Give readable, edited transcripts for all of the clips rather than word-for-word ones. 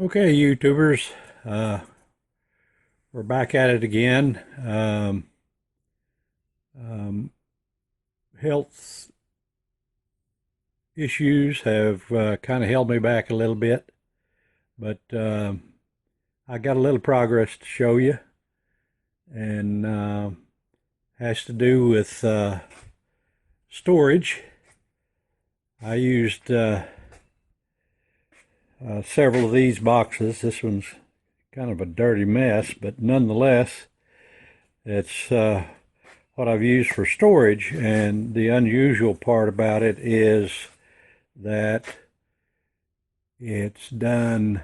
Okay, YouTubers, we're back at it again. Um, Health issues have kind of held me back a little bit, but I got a little progress to show you, and has to do with storage. I used several of these boxes. This one's kind of a dirty mess, but nonetheless, it's what I've used for storage. And the unusual part about it is that it's done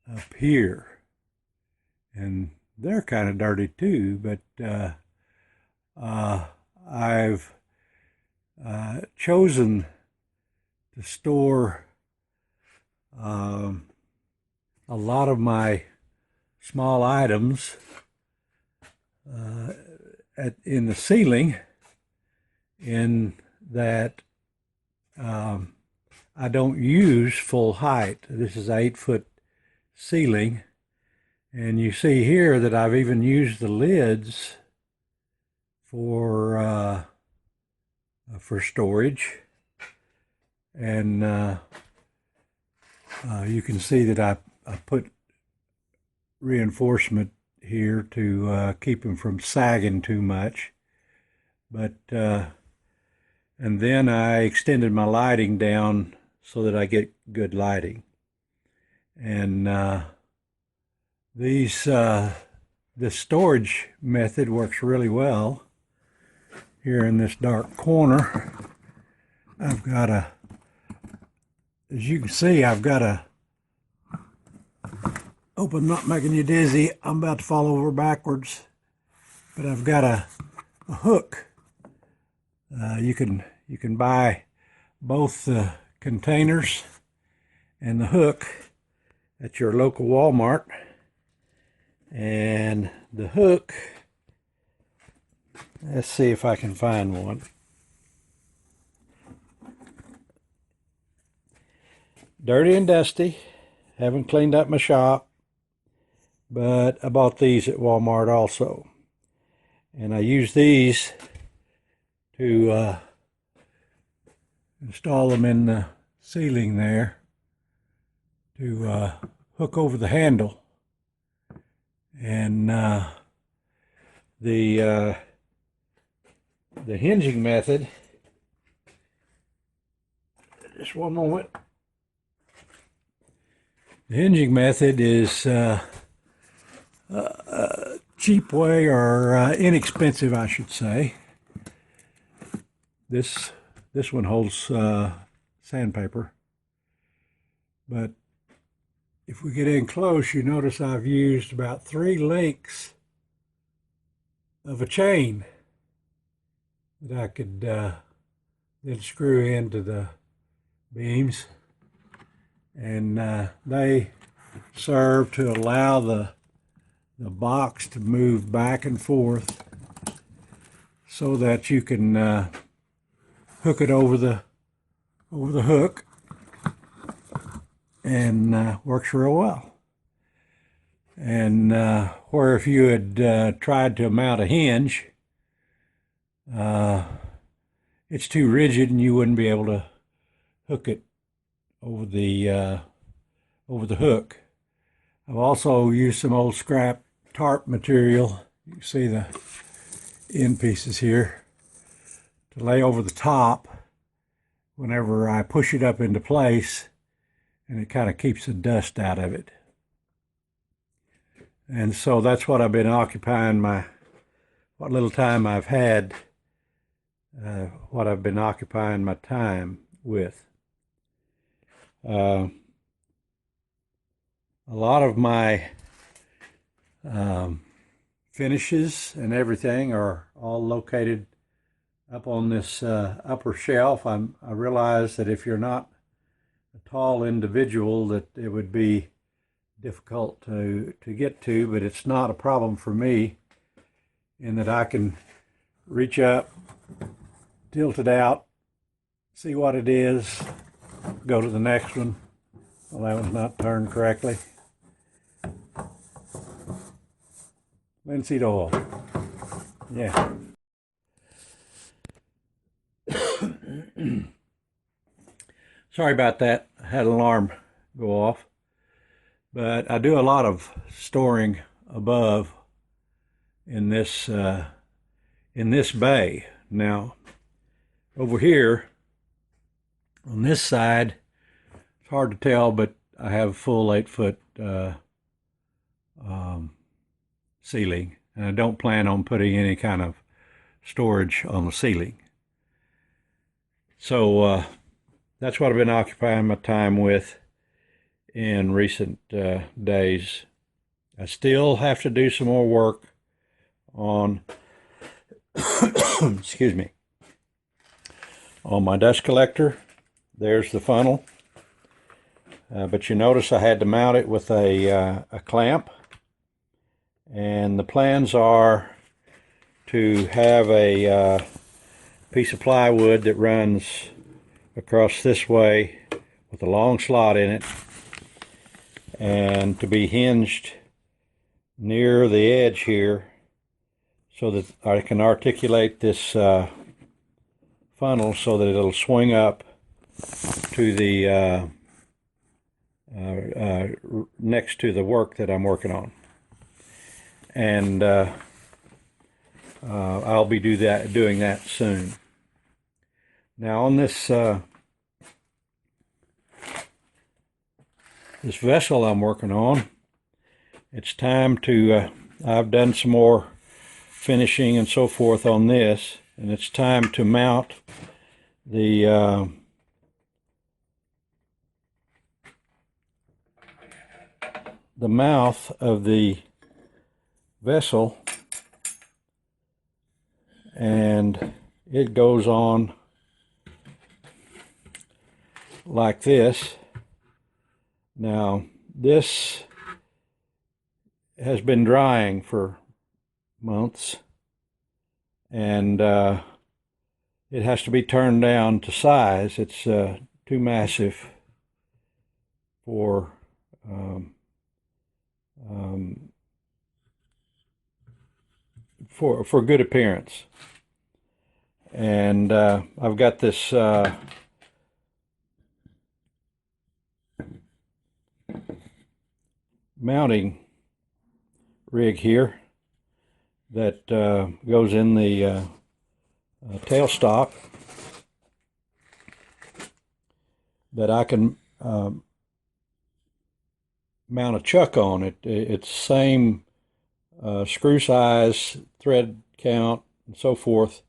up here, and they're kind of dirty too, but I've chosen to store a lot of my small items in the ceiling, in that I don't use full height. This is 8-foot ceiling, and you see here that I've even used the lids for storage, and you can see that I put reinforcement here to keep them from sagging too much. But and then I extended my lighting down so that I get good lighting. And this storage method works really well. Here in this dark corner, I've got as you can see, I've got hope I'm not making you dizzy. I'm about to fall over backwards, but I've got a hook. You can buy both the containers and the hook at your local Walmart. And the hook, let's see if I can find one. Dirty and dusty. Haven't cleaned up my shop, but I bought these at Walmart also. And I use these to install them in the ceiling there to hook over the handle. And the hinging method, just one moment. The hinging method is a cheap way, or inexpensive, I should say. This one holds sandpaper, but if we get in close, you notice I've used about 3 lengths of a chain that I could then screw into the beams, and they serve to allow the box to move back and forth so that you can hook it over the hook, and works real well. And where if you had tried to mount a hinge, it's too rigid and you wouldn't be able to hook it over the hook. I've also used some old scrap tarp material. You can see the end pieces here to lay over the top whenever I push it up into place, and it kind of keeps the dust out of it. And so that's what I've been occupying what little time I've had, what I've been occupying my time with. A lot of my finishes and everything are all located up on this upper shelf. I realize that if you're not a tall individual, that it would be difficult to get to, but it's not a problem for me, in that I can reach up, tilt it out, see what it is, go to the next one, Well, that one's not turned correctly. Linseed oil. Yeah. Sorry about that. I had an alarm go off. But I do a lot of storing above in this bay. Now, over here on this side, it's hard to tell, but I have a full 8-foot ceiling, and I don't plan on putting any kind of storage on the ceiling. So that's what I've been occupying my time with in recent days. I still have to do some more work on excuse me, on my dust collector. There's the funnel, but you notice I had to mount it with a clamp, and the plans are to have a piece of plywood that runs across this way with a long slot in it, and to be hinged near the edge here so that I can articulate this funnel so that it'll swing up to the next to the work that I'm working on. And I'll be doing that soon. Now on this this vessel I'm working on, it's time to I've done some more finishing and so forth on this, and it's time to mount the mouth of the vessel, and it goes on like this. Now this has been drying for months, and it has to be turned down to size. It's too massive for for good appearance. And I've got this mounting rig here that goes in the tailstock that I can mount a chuck on. It's the same screw size, thread count, and so forth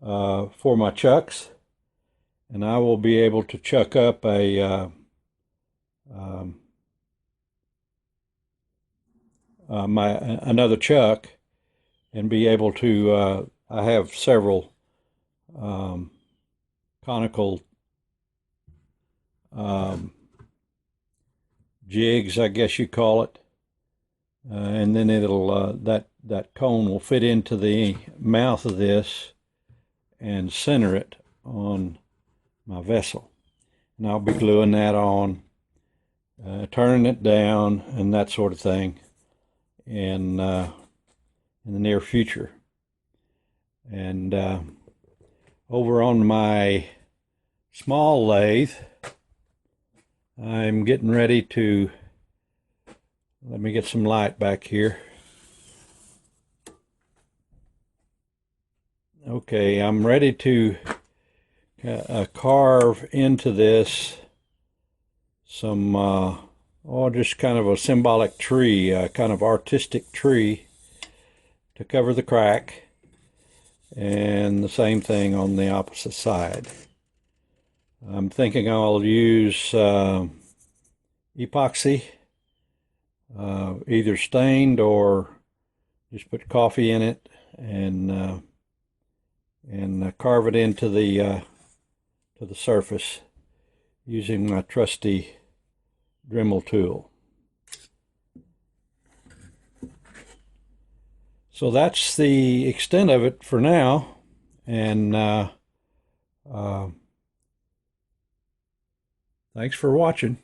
for my chucks, and I will be able to chuck up a another chuck and be able to I have several conical jigs, I guess you call it, and then it'll that cone will fit into the mouth of this and center it on my vessel, and I'll be gluing that on, turning it down, and that sort of thing in the near future. And over on my small lathe, I'm getting ready to, let me get some light back here. Okay, I'm ready to carve into this some just kind of a symbolic tree, kind of artistic tree to cover the crack, and the same thing on the opposite side. I'm thinking I'll use epoxy, either stained or just put coffee in it, and carve it into the to the surface using my trusty Dremel tool. So that's the extent of it for now, and thanks for watching.